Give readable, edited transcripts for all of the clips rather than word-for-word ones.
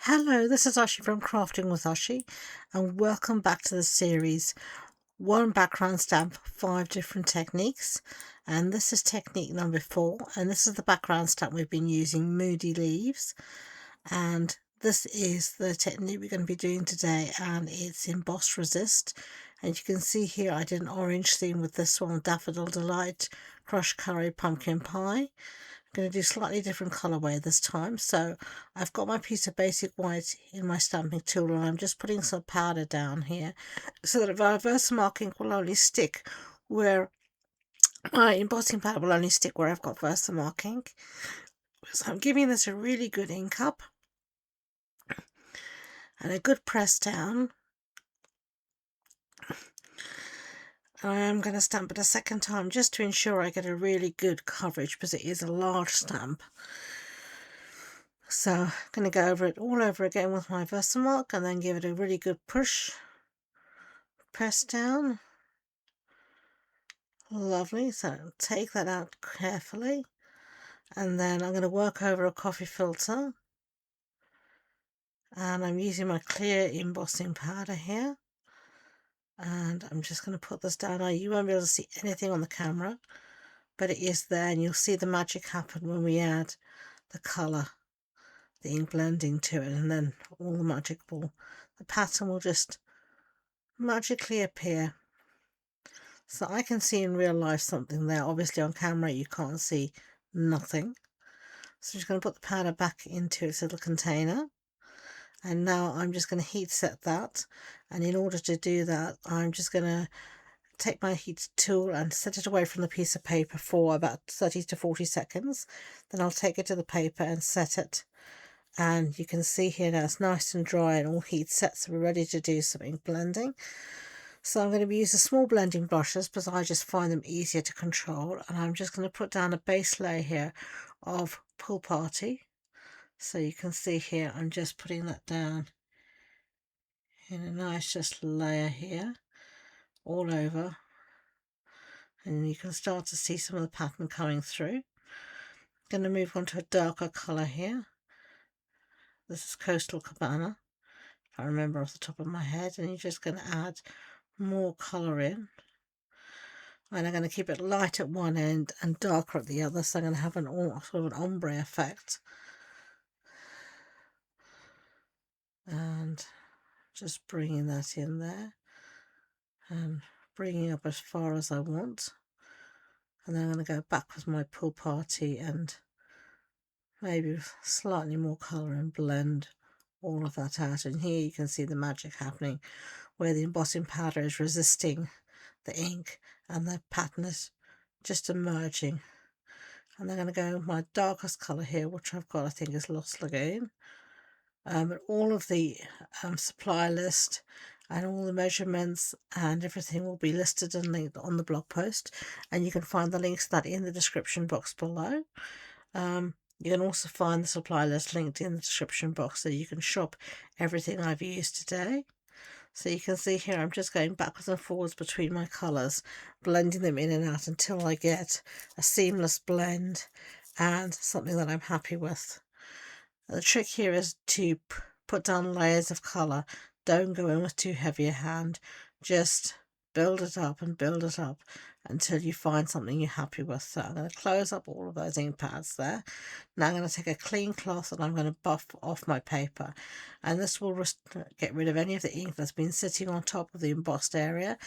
Hello, this is Ashee from Crafting with Ashee, and welcome back to the series One Background Stamp, 5 Different Techniques. And this is technique number 4, and this is the background stamp we've been using, Moody Leaves. And this is the technique we're going to be doing today, and it's Emboss Resist. And you can see here I did an orange theme with this one, Daffodil Delight, Crushed Curry, Pumpkin Pie. Going to do slightly different colorway this time. So I've got my piece of basic white in my stamping tool, and I'm just putting some powder down here so that my Versamarking will only stick where my embossing powder will only stick where I've got Versamarking. So I'm giving this a really good ink up and a good press down. I am going to stamp it a second time just to ensure I get a really good coverage because it is a large stamp. So I'm going to go over it all over again with my Versamark and then give it a really good push. Press down. Lovely. So take that out carefully. And then I'm going to work over a coffee filter. And I'm using my clear embossing powder here. And I'm just going to put this down. Now you won't be able to see anything on the camera, but it is there, and you'll see the magic happen when we add the colour, the ink blending to it, and then all the pattern will just magically appear. So I can see in real life something there. Obviously on camera you can't see nothing. So I'm just going to put the powder back into its little container. And now I'm just going to heat set that. And in order to do that, I'm just going to take my heat tool and set it away from the piece of paper for about 30 to 40 seconds. Then I'll take it to the paper and set it. And you can see here now it's nice and dry and all heat set, so we're ready to do some ink blending. So I'm going to use the small blending brushes because I just find them easier to control, and I'm just going to put down a base layer here of Pool Party. So you can see here I'm just putting that down in a nice just layer here all over, and you can start to see some of the pattern coming through. I'm going to move on to a darker colour here. This is Coastal Cabana, if I remember off the top of my head, and you're just going to add more colour in. And I'm going to keep it light at one end and darker at the other, so I'm going to have an sort of an ombre effect. And just bringing that in there and bringing up as far as I want. And then I'm going to go back with my Pool Party and maybe slightly more colour and blend all of that out. And here you can see the magic happening where the embossing powder is resisting the ink and the pattern is just emerging. And I'm going to go with my darkest colour here, which I've got, I think, is Lost Lagoon. All of the supply list and all the measurements and everything will be listed and linked on the blog post, and you can find the links to that in the description box below. You can also find the supply list linked in the description box, so you can shop everything I've used today. So you can see here I'm just going backwards and forwards between my colours, blending them in and out until I get a seamless blend and something that I'm happy with. The trick here is to put down layers of colour. Don't go in with too heavy a hand. Just build it up and build it up until you find something you're happy with. So I'm going to close up all of those ink pads there. Now I'm going to take a clean cloth and I'm going to buff off my paper. And this will get rid of any of the ink that's been sitting on top of the embossed area.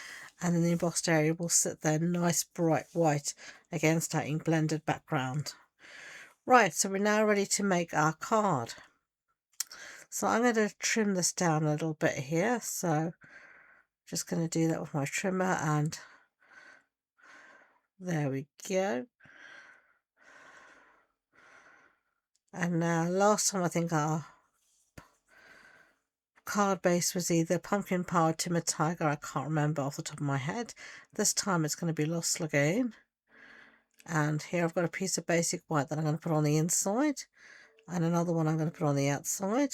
And then the embossed area will sit there nice bright white against our ink blended background. Right, so we're now ready to make our card. So I'm going to trim this down a little bit here. So just going to do that with my trimmer, and there we go. And now last time I think our card base was either Pumpkin Pie or Timid Tiger. I can't remember off the top of my head. This time it's going to be Lost Lagoon. And here I've got a piece of basic white that I'm going to put on the inside, and another one I'm going to put on the outside.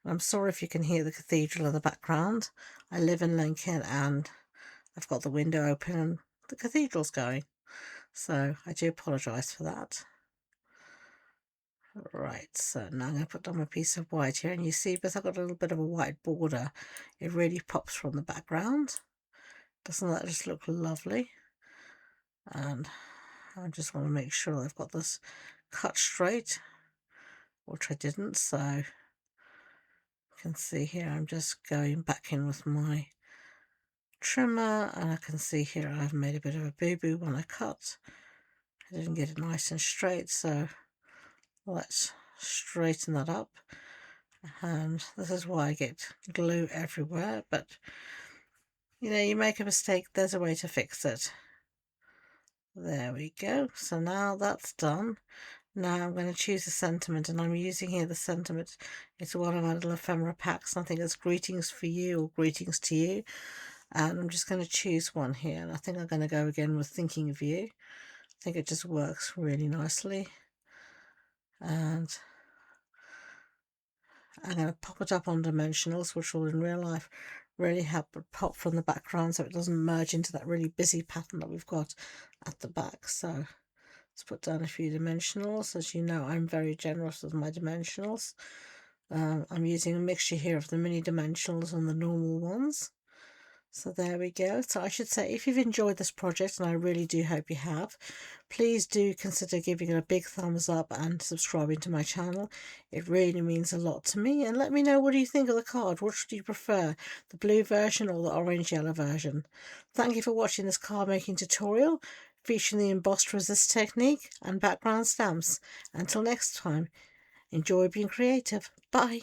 I'm sorry if you can hear the cathedral in the background. I live in Lincoln and I've got the window open and the cathedral's going. So I do apologise for that. Right, so now I'm going to put down my piece of white here, and you see, because I've got a little bit of a white border, it really pops from the background. Doesn't that just look lovely? And I just want to make sure I've got this cut straight, which I didn't, so you can see here I'm just going back in with my trimmer, and I can see here I've made a bit of a boo-boo when I cut. I didn't get it nice and straight, so let's straighten that up. And this is why I get glue everywhere, but you know, you make a mistake, there's a way to fix it. There we go. So now that's done. Now I'm going to choose a sentiment, and I'm using here the sentiment. It's one of our little ephemera packs. I think it's greetings for you or greetings to you. And I'm just going to choose one here, and I think I'm going to go again with thinking of you. I think it just works really nicely. And I'm going to pop it up on dimensionals, which will in real life really help it pop from the background so it doesn't merge into that really busy pattern that we've got at the back. So let's put down a few dimensionals. As you know, I'm very generous with my dimensionals. I'm using a mixture here of the mini dimensionals and the normal ones. So there we go. So I should say, if you've enjoyed this project, and I really do hope you have, please do consider giving it a big thumbs up and subscribing to my channel. It really means a lot to me. And let me know, what do you think of the card? Which do you prefer, the blue version or the orange yellow version? Thank you for watching this card making tutorial featuring the embossed resist technique and background stamps. Until next time, enjoy being creative. Bye.